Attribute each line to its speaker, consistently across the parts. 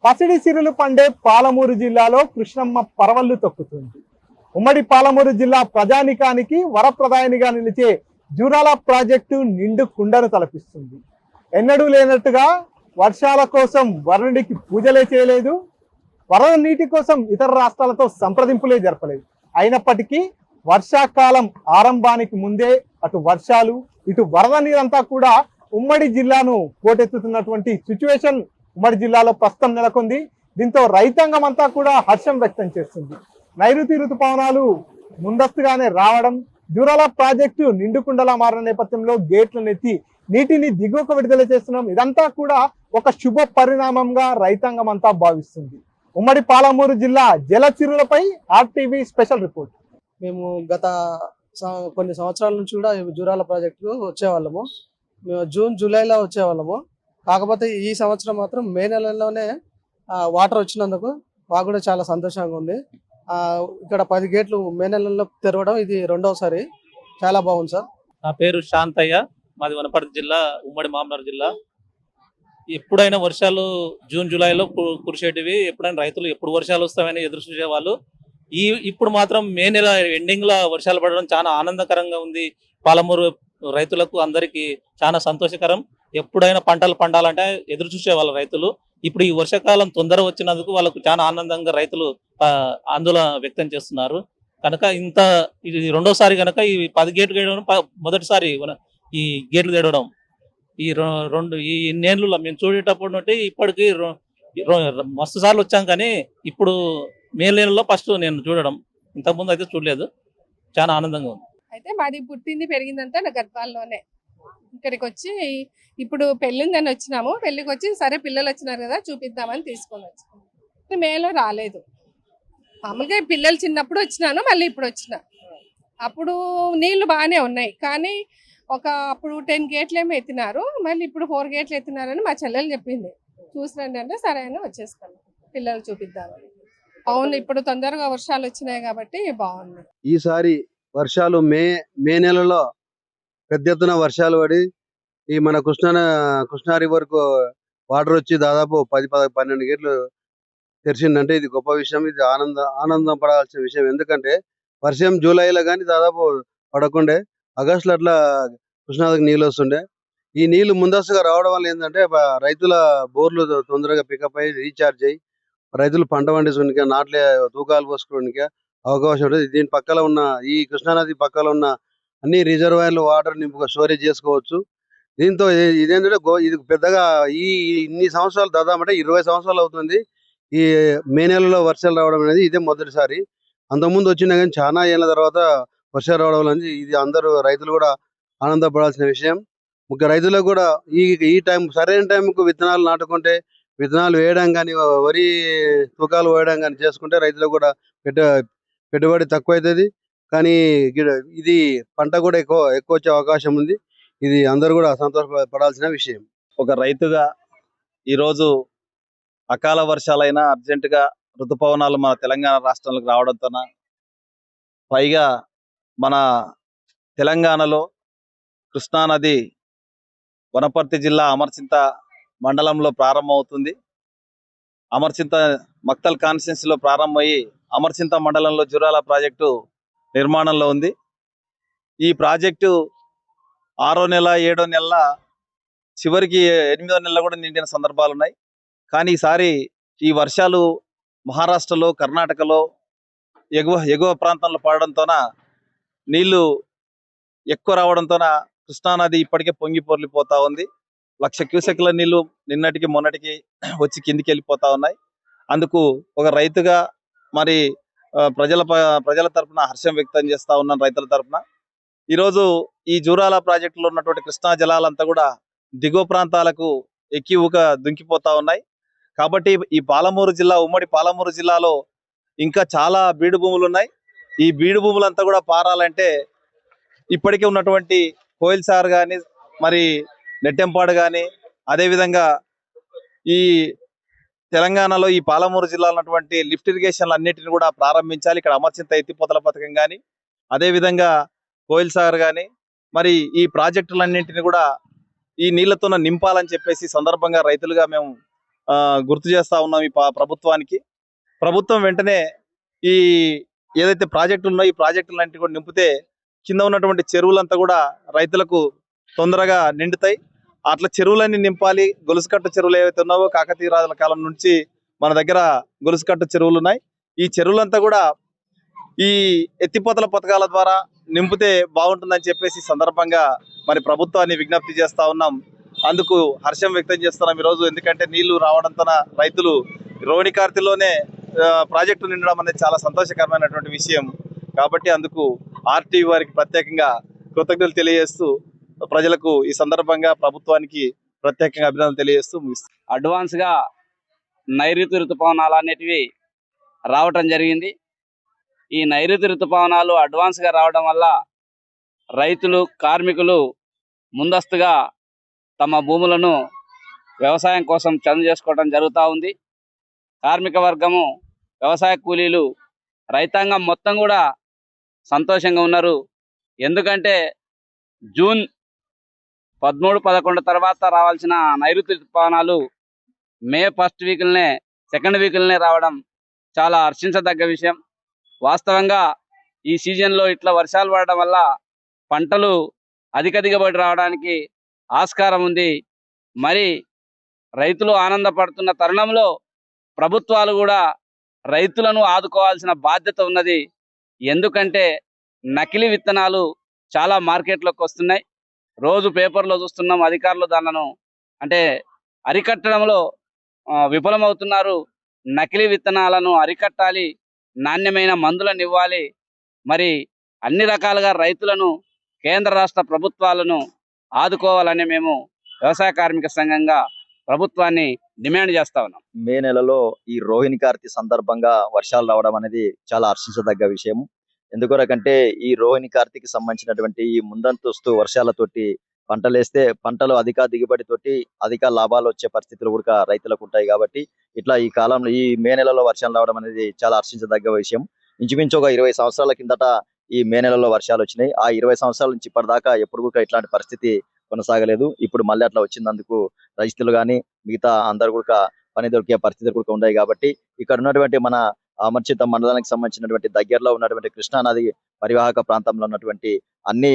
Speaker 1: పసిడి సిరులు పండే పాలమూరు జిల్లాలో కృష్ణమ్మ పరవళ్లు తొక్కుతుంది. ఉమ్మడి పాలమూరు జిల్లా ప్రజానికానికి వరప్రదాయనిగా నిలిచే జూరాల ప్రాజెక్టు నిండు కుండను తలపిస్తుంది. ఎన్నడూ లేనట్టుగా వర్షాల కోసం వరుణుడికి పూజలే చేయలేదు, వరద నీటి కోసం ఇతర రాష్ట్రాలతో సంప్రదింపులే జరపలేదు. అయినప్పటికీ వర్షాకాలం ఆరంభానికి ముందే అటు వర్షాలు ఇటు వరద నీరంతా కూడా ఉమ్మడి జిల్లాను పోటెత్తుతున్నటువంటి సిచ్యువేషన్ ఉమ్మడి జిల్లాలో ప్రస్తుతం నెలకొంది. దీంతో రైతాంగం అంతా కూడా హర్షం వ్యక్తం చేస్తుంది. నైరుతి ఋతుపవనాలు ముందస్తుగానే రావడం, జూరాల ప్రాజెక్టు నిండుకుండలా మారిన నేపథ్యంలో గేట్లను ఎత్తి నీటిని దిగువకు విడుదల చేస్తున్నాం. ఇదంతా కూడా ఒక శుభ పరిణామంగా రైతాంగం అంతా భావిస్తుంది. ఉమ్మడి పాలమూరు జిల్లా జలచిరులపై ఆర్టీవీ స్పెషల్ రిపోర్ట్.
Speaker 2: మేము గత కొన్ని సంవత్సరాల నుంచి కూడా జూరాల ప్రాజెక్టుకు వచ్చేవాళ్ళము. మేము జూన్ జూలైలో వచ్చేవాళ్ళము. కాకపోతే ఈ సంవత్సరం మాత్రం మే నెలలోనే వాటర్ వచ్చినందుకు మాకు కూడా చాలా సంతోషంగా ఉంది. ఇక్కడ 10 గేట్లు మే నెలలో తెరవడం ఇది రెండవసారి. చాలా బాగుంది సార్.
Speaker 3: నా పేరు శాంతయ్య, మాది వనపర్తి జిల్లా, ఉమ్మడి మామనార్ జిల్లా. ఎప్పుడైనా వర్షాలు జూన్ జూలైలో కురిసేటివి, ఎప్పుడైనా రైతులు ఎప్పుడు వర్షాలు వస్తాయని ఎదురు చూసేవాళ్ళు. ఇప్పుడు మాత్రం మే నెల ఎండింగ్ లో వర్షాలు పడడం చాలా ఆనందకరంగా ఉంది. పాలమూరు రైతులకు అందరికీ చాలా సంతోషకరం. ఎప్పుడైనా పంటలు పండాలంటే ఎదురు చూసేవాళ్ళు రైతులు. ఇప్పుడు ఈ వర్షాకాలం తొందర వచ్చినందుకు వాళ్ళకు చాలా ఆనందంగా రైతులు ఆందోళన వ్యక్తం చేస్తున్నారు. కనుక ఇది రెండోసారి కనుక ఈ 10 గేట్లు తేయడం మొదటిసారి ఈ గేట్లు తేడడం. ఈ నేళ్లలో మేము చూడేటప్పుడు నుండి ఇప్పటికి మస్తు సార్లు వచ్చాం, కానీ ఇప్పుడు మే నెలలో ఫస్ట్ నేను చూడడం. ఇంతకుముందు అయితే చూడలేదు. చాలా ఆనందంగా ఉంది.
Speaker 4: అయితే మాది పుట్టింది పెరిగిందంతా నా గర్భాల్లోనే. ఇక్కడికి వచ్చి ఇప్పుడు పెళ్ళిందని వచ్చినాము. పెళ్ళికి వచ్చి సరే పిల్లలు వచ్చినారు కదా చూపిద్దామని తీసుకొని వచ్చాము. మేలో రాలేదు. మామూలుగా పిల్లలు చిన్నప్పుడు వచ్చినాను, మళ్ళీ ఇప్పుడు వచ్చిన. అప్పుడు నీళ్లు బాగానే ఉన్నాయి, కానీ అప్పుడు 10 గేట్లు ఏమో ఎత్తినారు, మళ్ళీ ఇప్పుడు 4 గేట్లు ఎత్తినారని మా చెల్లెలు చెప్పింది. చూసిరండి అంటే సరే అని వచ్చేస్తాను పిల్లలు చూపిద్దామని. అవును, ఇప్పుడు తొందరగా వర్షాలు వచ్చినాయి కాబట్టి బాగుంది.
Speaker 5: ఈసారి వర్షాలు మే నెలలో పెద్ద ఎత్తున వర్షాలు పడి ఈ మన కృష్ణా రివర్కు వాటర్ వచ్చి దాదాపు 10-12 గేట్లు తెరిచిందంటే ఇది గొప్ప విషయం. ఇది ఆనందం పడాల్సిన విషయం. ఎందుకంటే వర్షం జూలైలో కానీ దాదాపు పడకుండే, ఆగస్టులో అట్లా కృష్ణాకి నీళ్ళు వస్తుండే. ఈ నీళ్లు ముందస్తుగా రావడం వల్ల ఏంటంటే రైతుల బోర్లు తొందరగా పికప్ అయ్యి రీఛార్జ్ అయ్యి రైతులు పంట పండించుకోవడానికి, నాట్లే తూకాలు పోసుకోవడానికి అవకాశం ఉంటుంది. దీని పక్కన ఉన్న ఈ కృష్ణానది పక్కన ఉన్న అన్ని రిజర్వాయర్లు వాటర్ నింపుగా స్టోరేజ్ చేసుకోవచ్చు. దీంతో ఇదేంటంటే ఇది పెద్దగా ఇన్ని సంవత్సరాలు, దాదాపు అంటే 20 సంవత్సరాలు అవుతుంది ఈ మే నెలలో వర్షాలు రావడం అనేది. ఇదే మొదటిసారి. అంతకుముందు వచ్చినా కానీ చాలా ఏళ్ళ తర్వాత వర్షాలు రావడం అనేది ఇది అందరూ రైతులు కూడా ఆనందపడాల్సిన విషయం. ముఖ్య రైతులకు కూడా ఈ టైం సరైన టైంకు విత్తనాలు నాటుకుంటే, విత్తనాలు వేయడం కానీ, వరి తూకాలు వేయడం కానీ చేసుకుంటే రైతులకు కూడా పెట్టుబడి తక్కువ అవుతుంది. కానీ ఇది పంట కూడా ఎక్కువ వచ్చే అవకాశం ఉంది. ఇది అందరూ కూడా సంతోషపడాల్సిన విషయం.
Speaker 6: ఒక రైతుగా ఈరోజు అకాల వర్షాలైనా అర్జెంటుగా ఋతుపవనాలు మన తెలంగాణ రాష్ట్రాలకు రావడంతో, పైగా మన తెలంగాణలో కృష్ణానది వనపర్తి జిల్లా అమర్చింత మండలంలో ప్రారంభమవుతుంది. అమర్చింత మక్తల్ కాన్స్టిట్యున్సీలో ప్రారంభమయ్యి అమర్చింత మండలంలో జూరాల ప్రాజెక్టు నిర్మాణంలో ఉంది. ఈ ప్రాజెక్టు 6వ నెల 7వ నెల చివరికి 8వ నెల కూడా నిండిన సందర్భాలు ఉన్నాయి. కానీ ఈసారి ఈ వర్షాలు మహారాష్ట్రలో, కర్ణాటకలో ఎగువ ప్రాంతంలో పడడంతోన నీళ్లు ఎక్కువ రావడంతోన కృష్ణానది ఇప్పటికే పొంగి పొర్లిపోతా ఉంది. 1,00,000 క్యూసెక్ల నీళ్లు నిన్నటికి మొన్నటికి వచ్చి కిందికి వెళ్ళిపోతా ఉన్నాయి. అందుకు ఒక రైతుగా మరి ప్రజల తరపున హర్షం వ్యక్తం చేస్తా ఉన్నాను. రైతుల తరపున ఈరోజు ఈ జూరాల ప్రాజెక్టులో ఉన్నటువంటి కృష్ణా జలాలంతా కూడా దిగువ ప్రాంతాలకు ఎక్కి దుంకిపోతా ఉన్నాయి. కాబట్టి ఈ ఉమ్మడి పాలమూరు జిల్లాలో ఇంకా చాలా బీడు భూములు ఉన్నాయి. ఈ బీడు భూములంతా కూడా పారాలంటే ఇప్పటికే ఉన్నటువంటి కోయిల్సార్ కానీ, మరి నెట్టెంపాడు కానీ, అదేవిధంగా ఈ తెలంగాణలో ఈ పాలమూరు జిల్లాలో ఉన్నటువంటి లిఫ్ట్ ఇరిగేషన్లు అన్నిటిని కూడా ప్రారంభించాలి. ఇక్కడ అమర్చింత ఎత్తిపోతల పథకం కానీ, అదేవిధంగా కోయిల్సాగర్ కానీ, మరి ఈ ప్రాజెక్టులన్నింటినీ కూడా ఈ నీళ్లతో నింపాలని చెప్పేసి సందర్భంగా రైతులుగా మేము గుర్తు చేస్తా ఉన్నాం ఈ ప్రభుత్వానికి. ప్రభుత్వం వెంటనే ఈ ఏదైతే ప్రాజెక్టులు ఉన్నాయో ఈ ప్రాజెక్టులన్నింటినీ కూడా నింపితే కింద ఉన్నటువంటి చెరువులంతా కూడా రైతులకు తొందరగా నిండుతాయి. అట్లా చెరువులన్నీ నింపాలి. గొలుసుకట్టు చెరువులు ఏవైతే ఉన్నావో కాకతీయ రాజుల కాలం నుంచి మన దగ్గర గొలుసుకట్టు చెరువులు ఉన్నాయి. ఈ చెరువులంతా కూడా ఈ ఎత్తిపోతల పథకాల ద్వారా నింపితే బాగుంటుందని చెప్పేసి సందర్భంగా మరి ప్రభుత్వాన్ని విజ్ఞప్తి చేస్తా ఉన్నాం. అందుకు హర్షం వ్యక్తం చేస్తున్నాం ఈరోజు. ఎందుకంటే నీళ్లు రావడంతో రైతులు రోహిణి కార్తీలోనే ప్రాజెక్టు నిండడం అనేది చాలా సంతోషకరమైనటువంటి విషయం. కాబట్టి అందుకు ఆర్టీవీ వారికి ప్రత్యేకంగా కృతజ్ఞతలు తెలియజేస్తూ ప్రజలకు ఈ సందర్భంగా ప్రభుత్వానికి ప్రత్యేకంగా అభినందనలు తెలియజేస్తూ ముగిస్తాం.
Speaker 7: అడ్వాన్స్ గా నైరుతి ఋతుపవనాలు అనేటివి రావటం జరిగింది. ఈ నైరుతి ఋతుపవనాలు అడ్వాన్స్ గా రావడం వల్ల రైతులు, కార్మికులు ముందస్తుగా తమ భూములను వ్యవసాయం కోసం చదును చేసుకోవడం జరుగుతూ ఉంది. కార్మిక వర్గము, వ్యవసాయ కూలీలు, రైతాంగం మొత్తం కూడా సంతోషంగా ఉన్నారు. ఎందుకంటే జూన్ 13, 11 తర్వాత రావాల్సిన నైరుతి ఋతుపవనాలు మే 1st వీక్లనే, 2nd వీక్లనే రావడం చాలా హర్షించదగ్గ విషయం. వాస్తవంగా ఈ సీజన్లో ఇట్లా వర్షాలు పడడం వల్ల పంటలు అధిక దిగుబడి రావడానికి ఆస్కారం ఉంది. మరి రైతులు ఆనందపడుతున్న తరుణంలో ప్రభుత్వాలు కూడా రైతులను ఆదుకోవాల్సిన బాధ్యత ఉన్నది. ఎందుకంటే నకిలీ విత్తనాలు చాలా మార్కెట్లోకి వస్తున్నాయి. రోజు పేపర్లో చూస్తున్నాం, అధికారులు దానిలను అంటే అరికట్టడంలో విఫలమవుతున్నారు. నకిలీ విత్తనాలను అరికట్టాలి, నాణ్యమైన మందులను ఇవ్వాలి. మరి అన్ని రకాలుగా రైతులను, కేంద్ర రాష్ట్ర ప్రభుత్వాలను ఆదుకోవాలని మేము వ్యవసాయ కార్మిక సంఘంగా ప్రభుత్వాన్ని డిమాండ్ చేస్తా ఉన్నాం.
Speaker 8: మే నెలలో ఈ రోహిణి కార్తీ సందర్భంగా వర్షాలు రావడం అనేది చాలా హర్షించదగ్గ విషయం. ఎందుకొరకంటే ఈ రోహిణి కార్తీకి సంబంధించినటువంటి ఈ ముందంతస్తు వర్షాలతోటి పంటలేస్తే పంటలు అధిక దిగుబడితోటి అధిక లాభాలు వచ్చే పరిస్థితులు కూడా రైతులకు ఉంటాయి. కాబట్టి ఇట్లా ఈ కాలంలో ఈ మే నెలలో వర్షాలు రావడం అనేది చాలా హర్షించదగ్గ విషయం. ఇంచుమించు ఒక 20 సంవత్సరాల కిందట ఈ మే నెలలో వర్షాలు వచ్చినాయి. ఆ 20 సంవత్సరాల నుంచి ఇప్పటిదాకా ఎప్పుడు కూడా ఇట్లాంటి పరిస్థితి కొనసాగలేదు. ఇప్పుడు మళ్ళీ అట్లా వచ్చినందుకు రైతులు కానీ మిగతా అందరు కూడా పని దొరికే పరిస్థితులు కూడా ఉన్నాయి. కాబట్టి ఇక్కడ ఉన్నటువంటి మన అమర్చిత మండలానికి సంబంధించినటువంటి దగ్గరలో ఉన్నటువంటి కృష్ణా నది పరివాహక ప్రాంతంలో ఉన్నటువంటి అన్ని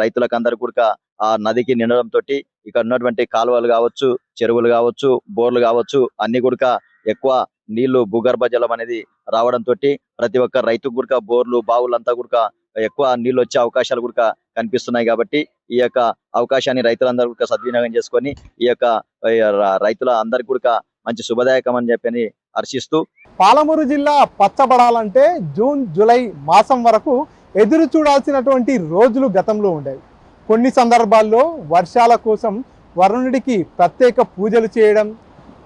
Speaker 8: రైతులకు అందరు కూడా ఆ నదికి నిండడంతో ఇక్కడ ఉన్నటువంటి కాలువలు కావచ్చు, చెరువులు కావచ్చు, బోర్లు కావచ్చు, అన్ని కూడా ఎక్కువ నీళ్లు, భూగర్భ జలం అనేది రావడంతో ప్రతి ఒక్క రైతు కూడా బోర్లు, బావులంతా కూడా ఎక్కువ నీళ్లు వచ్చే అవకాశాలు కూడా కనిపిస్తున్నాయి. కాబట్టి ఈ యొక్క అవకాశాన్ని రైతులందరూ కూడా సద్వినియోగం చేసుకొని ఈ యొక్క రైతుల అందరికి కూడా మంచి శుభదాయకం అని చెప్పని హర్షిస్తూ,
Speaker 1: పాలమూరు జిల్లా పచ్చబడాలంటే జూన్, జూలై మాసం వరకు ఎదురు చూడాల్సినటువంటి రోజులు గతంలో ఉండేవి. కొన్ని సందర్భాల్లో వర్షాల కోసం వరుణుడికి ప్రత్యేక పూజలు చేయడం,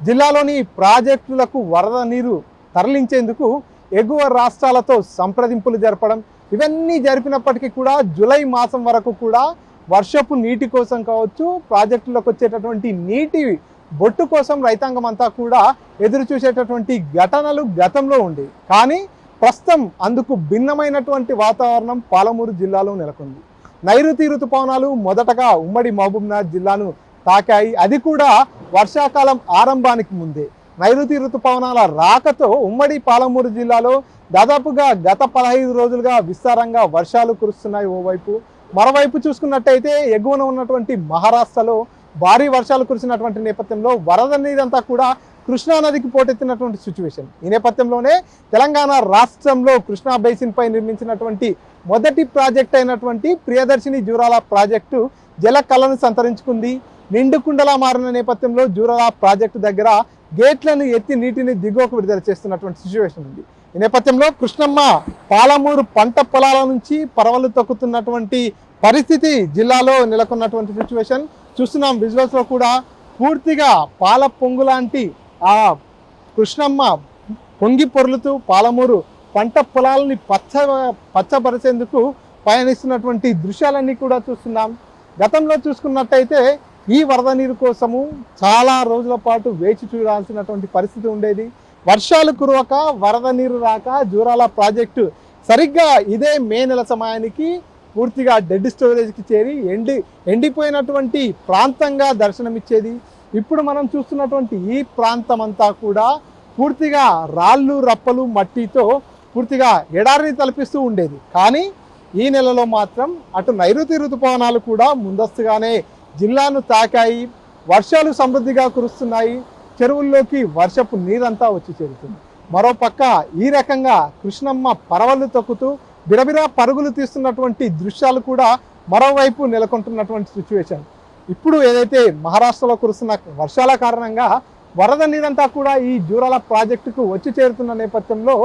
Speaker 1: జిల్లాలోని ప్రాజెక్టులకు వరద నీరు తరలించేందుకు ఎగువ రాష్ట్రాలతో సంప్రదింపులు జరపడం, ఇవన్నీ జరిపినప్పటికీ కూడా జూలై మాసం వరకు కూడా వర్షపు నీటి కోసం కావచ్చు, ప్రాజెక్టులకు వచ్చేటటువంటి నీటి బొట్టు కోసం రైతాంగం అంతా కూడా ఎదురు చూసేటటువంటి ఘటనలు గతంలో ఉండేవి. కానీ ప్రస్తుతం అందుకు భిన్నమైనటువంటి వాతావరణం పాలమూరు జిల్లాలో నెలకొంది. నైరుతి ఋతుపవనాలు మొదటగా ఉమ్మడి మహబూబ్నగర్ జిల్లాను తాకాయి. అది కూడా వర్షాకాలం ఆరంభానికి ముందే. నైరుతి ఋతుపవనాల రాకతో ఉమ్మడి పాలమూరు జిల్లాలో దాదాపుగా గత 15 రోజులుగా విస్తారంగా వర్షాలు కురుస్తున్నాయి ఓవైపు. మరోవైపు చూసుకున్నట్టయితే ఎగువన ఉన్నటువంటి మహారాష్ట్రలో భారీ వర్షాలు కురిసినటువంటి నేపథ్యంలో వరద నీరంతా కూడా కృష్ణా నదికి పోటెత్తినటువంటి సిచ్యువేషన్. ఈ నేపథ్యంలోనే తెలంగాణ రాష్ట్రంలో కృష్ణా బేసిన్ పై నిర్మించినటువంటి మొదటి ప్రాజెక్ట్ అయినటువంటి ప్రియదర్శిని జూరాల ప్రాజెక్టు జల కళను సంతరించుకుంది. నిండుకుండలా మారిన నేపథ్యంలో జూరాల ప్రాజెక్టు దగ్గర గేట్లను ఎత్తి నీటిని దిగువకు విడుదల చేస్తున్నటువంటి సిచ్యువేషన్ ఉంది. ఈ నేపథ్యంలో కృష్ణమ్మ పాలమూరు పంట పొలాల నుంచి పరవలు తొక్కుతున్నటువంటి పరిస్థితి జిల్లాలో నెలకొన్నటువంటి సిచ్యువేషన్ చూస్తున్నాం. విజువల్స్ లో కూడా పూర్తిగా పాల పొంగు లాంటి ఆ కృష్ణమ్మ పొంగి పొర్లుతూ పాలమూరు పంట పొలాలని పచ్చబరిచేందుకు పయనిస్తున్నటువంటి దృశ్యాలన్నీ కూడా చూస్తున్నాం. గతంలో చూసుకున్నట్టయితే ఈ వరద నీరు కోసము చాలా రోజుల పాటు వేచి చూడాల్సినటువంటి పరిస్థితి ఉండేది. వర్షాలు కురవక, వరద నీరు రాక జూరాల ప్రాజెక్టు సరిగ్గా ఇదే మే నెల సమయానికి పూర్తిగా డెడ్ స్టోరేజ్కి చేరి ఎండిపోయినటువంటి ప్రాంతంగా దర్శనమిచ్చేది. ఇప్పుడు మనం చూస్తున్నటువంటి ఈ ప్రాంతం అంతా కూడా పూర్తిగా రాళ్ళు రప్పలు మట్టితో పూర్తిగా ఎడారిని తలపిస్తూ ఉండేది. కానీ ఈ నెలలో మాత్రం అటు నైరుతి ఋతుపవనాలు కూడా ముందస్తుగానే జిల్లాను తాకాయి. వర్షాలు సమృద్ధిగా కురుస్తున్నాయి. చెరువుల్లోకి వర్షపు నీరంతా వచ్చి చేరుతుంది. మరోపక్క ఈ రకంగా కృష్ణమ్మ పరవళ్ళు తొక్కుతూ బిరబిరా పరుగులు తీస్తున్నటువంటి దృశ్యాలు కూడా మరోవైపు నెలకొంటున్నటువంటి సిచ్యువేషన్. ఇప్పుడు ఏదైతే మహారాష్ట్రలో కురుస్తున్న వర్షాల కారణంగా వరద నీరంతా కూడా ఈ జూరాల ప్రాజెక్టుకు వచ్చి చేరుతున్న నేపథ్యంలో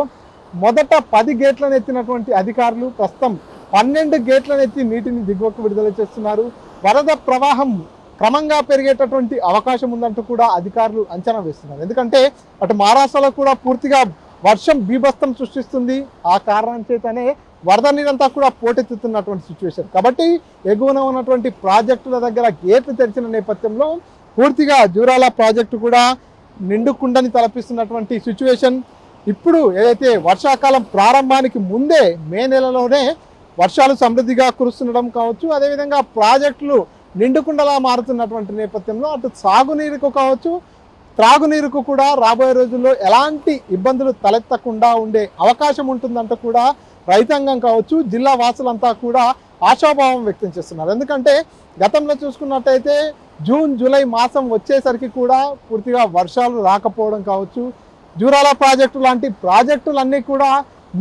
Speaker 1: మొదట 10 గేట్లను ఎత్తినటువంటి అధికారులు ప్రస్తుతం 12 గేట్లను ఎత్తి నీటిని దిగువకు విడుదల చేస్తున్నారు. వరద ప్రవాహం క్రమంగా పెరిగేటటువంటి అవకాశం ఉందంటూ కూడా అధికారులు అంచనా వేస్తున్నారు. ఎందుకంటే అటు మహారాష్ట్రలో కూడా పూర్తిగా వర్షం బీభత్సం సృష్టిస్తుంది. ఆ కారణం చేతనే వరద నీరంతా కూడా పోటెత్తుతున్నటువంటి సిచ్యువేషన్. కాబట్టి ఎగువన ఉన్నటువంటి ప్రాజెక్టుల దగ్గర గేట్లు తెరిచిన నేపథ్యంలో పూర్తిగా జూరాల ప్రాజెక్టు కూడా నిండుకుండని తలపిస్తున్నటువంటి సిచ్యువేషన్. ఇప్పుడు ఏదైతే వర్షాకాలం ప్రారంభానికి ముందే మే నెలలోనే వర్షాలు సమృద్ధిగా కురుస్తుండడం కావచ్చు, అదేవిధంగా ప్రాజెక్టులు నిండుకుండలా మారుతున్నటువంటి నేపథ్యంలో అటు సాగునీరుకు కావచ్చు, త్రాగునీరుకు కూడా రాబోయే రోజుల్లో ఎలాంటి ఇబ్బందులు తలెత్తకుండా ఉండే అవకాశం ఉంటుందంటూ కూడా రైతాంగం కావచ్చు, జిల్లా వాసులంతా కూడా ఆశాభావం వ్యక్తం చేస్తున్నారు. ఎందుకంటే గతంలో చూసుకున్నట్టయితే జూన్ జూలై మాసం వచ్చేసరికి కూడా పూర్తిగా వర్షాలు రాకపోవడం కావచ్చు, జూరాల ప్రాజెక్టు లాంటి ప్రాజెక్టులన్నీ కూడా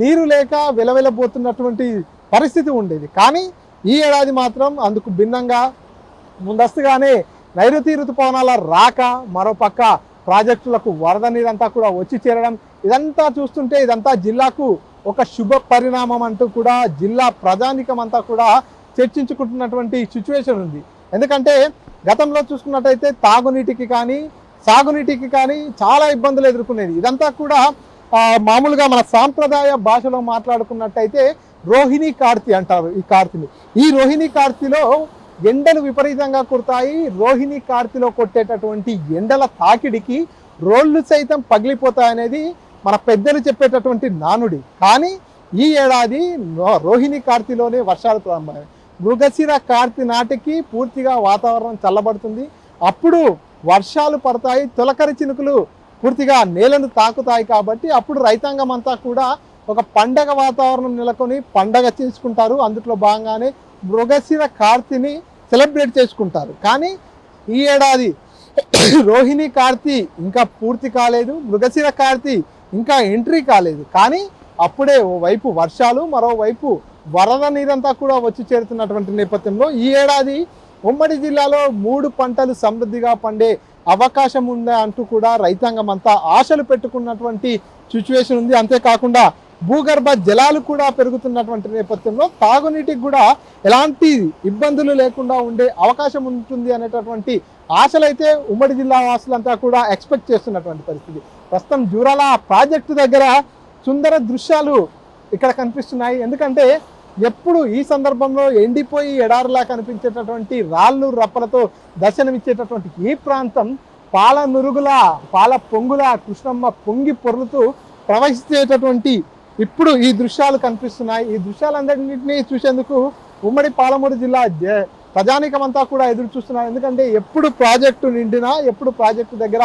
Speaker 1: నీరు లేక వెలవెలబోతున్నటువంటి పరిస్థితి ఉండేది. కానీ ఈ ఏడాది మాత్రం అందుకు భిన్నంగా ముందస్తుగానే నైరుతి ఋతుపవనాల రాక, మరోపక్క ప్రాజెక్టులకు వరద నీరంతా కూడా వచ్చి చేరడం, ఇదంతా చూస్తుంటే ఇదంతా జిల్లాకు ఒక శుభ పరిణామం అంటూ కూడా జిల్లా ప్రజానికం అంతా కూడా చర్చించుకుంటున్నటువంటి సిచ్యువేషన్ ఉంది. ఎందుకంటే గతంలో చూసుకున్నట్టయితే తాగునీటికి కానీ సాగునీటికి కానీ చాలా ఇబ్బందులు ఎదుర్కొనేది. ఇదంతా కూడా మామూలుగా మన సాంప్రదాయ భాషలో మాట్లాడుకున్నట్టయితే రోహిణి కార్తీ అంటారు ఈ కార్తీని. ఈ రోహిణి కార్తీలో ఎండలు విపరీతంగా కుడతాయి. రోహిణి కార్తీలో కొట్టేటటువంటి ఎండల తాకిడికి రోళ్లు సైతం పగిలిపోతాయనేది మన పెద్దలు చెప్పేటటువంటి నానుడి. కానీ ఈ ఏడాది రోహిణి కార్తీలోనే వర్షాలు ప్రారంభమయ్యాయి. మృగశిర కార్తీ నాటికి పూర్తిగా వాతావరణం చల్లబడుతుంది. అప్పుడు వర్షాలు పడతాయి, తొలకరి చినుకులు పూర్తిగా నేలను తాకుతాయి. కాబట్టి అప్పుడు రైతాంగం అంతా కూడా ఒక పండగ వాతావరణం నెలకొని పండగ చేసుకుంటారు. అందులో భాగంగానే మృగశిర కార్తీని సెలబ్రేట్ చేసుకుంటారు. కానీ ఈ ఏడాది రోహిణి కార్తీ ఇంకా పూర్తి కాలేదు, మృగశిర కార్తీ ఇంకా ఎంట్రీ కాలేదు. కానీ అప్పుడే ఓవైపు వర్షాలు, మరోవైపు వరద నీరంతా కూడా వచ్చి చేరుతున్నటువంటి నేపథ్యంలో ఈ ఏడాది ఉమ్మడి జిల్లాలో 3 పంటలు సమృద్ధిగా పండే అవకాశం ఉందా అంటూ కూడా రైతాంగం అంతా ఆశలు పెట్టుకున్నటువంటి సిచ్యువేషన్ ఉంది. అంతేకాకుండా భూగర్భ జలాలు కూడా పెరుగుతున్నటువంటి నేపథ్యంలో తాగునీటికి కూడా ఎలాంటి ఇబ్బందులు లేకుండా ఉండే అవకాశం ఉంటుంది అనేటటువంటి ఆశలైతే ఉమ్మడి జిల్లా వాసులంతా కూడా ఎక్స్పెక్ట్ చేస్తున్నటువంటి పరిస్థితి. ప్రస్తుతం జూరాల ప్రాజెక్టు దగ్గర సుందర దృశ్యాలు ఇక్కడ కనిపిస్తున్నాయి. ఎందుకంటే ఎప్పుడు ఈ సందర్భంలో ఎండిపోయి ఎడారిలా కనిపించేటటువంటి రాళ్ళు రప్పలతో దర్శనమిచ్చేటటువంటి ఈ ప్రాంతం పాల నురుగుల పాల పొంగుల కృష్ణమ్మ పొంగి పొర్లుతూ ప్రవహించేటటువంటి ఇప్పుడు ఈ దృశ్యాలు కనిపిస్తున్నాయి. ఈ దృశ్యాలందరినీ చూసేందుకు ఉమ్మడి పాలమూరు జిల్లా ప్రజానికమంతా కూడా ఎదురు చూస్తున్నారు. ఎందుకంటే ఎప్పుడు ప్రాజెక్టు నిండినా, ఎప్పుడు ప్రాజెక్టు దగ్గర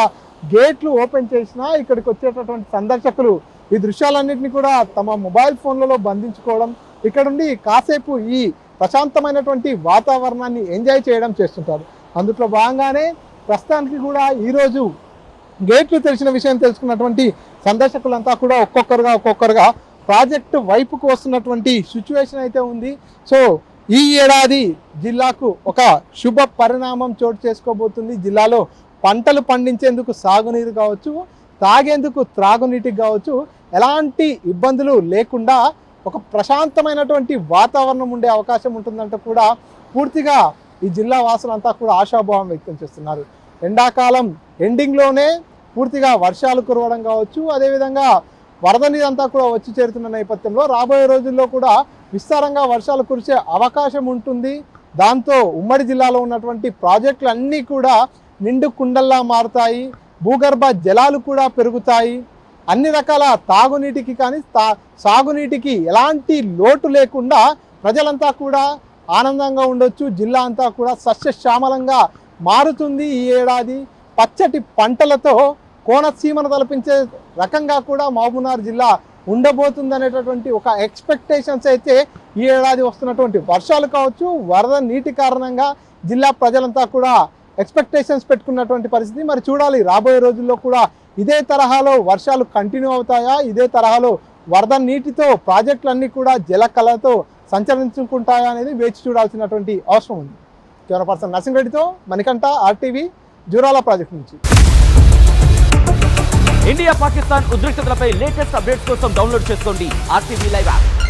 Speaker 1: గేట్లు ఓపెన్ చేసినా ఇక్కడికి వచ్చేటటువంటి సందర్శకులు ఈ దృశ్యాలన్నింటినీ కూడా తమ మొబైల్ ఫోన్లలో బంధించుకోవడం, ఇక్కడుండి కాసేపు ఈ ప్రశాంతమైనటువంటి వాతావరణాన్ని ఎంజాయ్ చేయడం చేస్తుంటారు. అందులో భాగంగానే ప్రస్తుతానికి కూడా ఈరోజు గేట్లు తెరిచిన విషయం తెలుసుకున్నటువంటి సందర్శకులంతా కూడా ఒక్కొక్కరుగా ప్రాజెక్టు వైపుకు వస్తున్నటువంటి సిచ్యువేషన్ అయితే ఉంది. సో ఈ ఏడాది జిల్లాకు ఒక శుభ పరిణామం చోటు చేసుకోబోతుంది. జిల్లాలో పంటలు పండించేందుకు సాగునీరు కావచ్చు, తాగేందుకు త్రాగునీటికి కావచ్చు, ఎలాంటి ఇబ్బందులు లేకుండా ఒక ప్రశాంతమైనటువంటి వాతావరణం ఉండే అవకాశం ఉంటుందంటూ కూడా పూర్తిగా ఈ జిల్లా వాసులంతా కూడా ఆశాభావం వ్యక్తం చేస్తున్నారు. ఎండాకాలం ఎండింగ్లోనే పూర్తిగా వర్షాలు కురవడం కావచ్చు, అదేవిధంగా వరద నీరంతా కూడా వచ్చి చేరుతున్న నేపథ్యంలో రాబోయే రోజుల్లో కూడా విస్తారంగా వర్షాలు కురిసే అవకాశం ఉంటుంది. దాంతో ఉమ్మడి జిల్లాలో ఉన్నటువంటి ప్రాజెక్టులు అన్నీ కూడా నిండు కుండల్లా మారుతాయి, భూగర్భ జలాలు కూడా పెరుగుతాయి. అన్ని రకాల తాగునీటికి కానీ సాగునీటికి ఎలాంటి లోటు లేకుండా ప్రజలంతా కూడా ఆనందంగా ఉండొచ్చు. జిల్లా అంతా కూడా సస్యశ్యామలంగా మారుతుంది. ఈ ఏడాది పచ్చటి పంటలతో కోనసీమను తలపించే రకంగా కూడా మహబూబ్నగర్ జిల్లా ఉండబోతుంది అనేటటువంటి ఒక ఎక్స్పెక్టేషన్స్ అయితే ఈ ఏడాది వస్తున్నటువంటి వర్షాలు కావచ్చు, వరద నీటి కారణంగా జిల్లా ప్రజలంతా కూడా ఎక్స్పెక్టేషన్స్ పెట్టుకున్నటువంటి పరిస్థితి. మరి చూడాలి రాబోయే రోజుల్లో కూడా ఇదే తరహాలో వర్షాలు కంటిన్యూ అవుతాయా, ఇదే తరహాలో వరద నీటితో ప్రాజెక్టులన్నీ కూడా జలకళతో సంచరించుకుంటాయా అనేది వేచి చూడాల్సినటువంటి అవసరం ఉంది. కెమెరా పర్సన్ నరసింహరెడ్డితో మణికంఠ, RTV, జూరాల ప్రాజెక్టు నుంచి.
Speaker 9: ఇండియా పాకిస్తాన్ ఉద్రిక్తతలపై లేటెస్ట్ అప్డేట్స్ కోసం డౌన్లోడ్ చేసుకోండి RTV లైవ్ యాప్.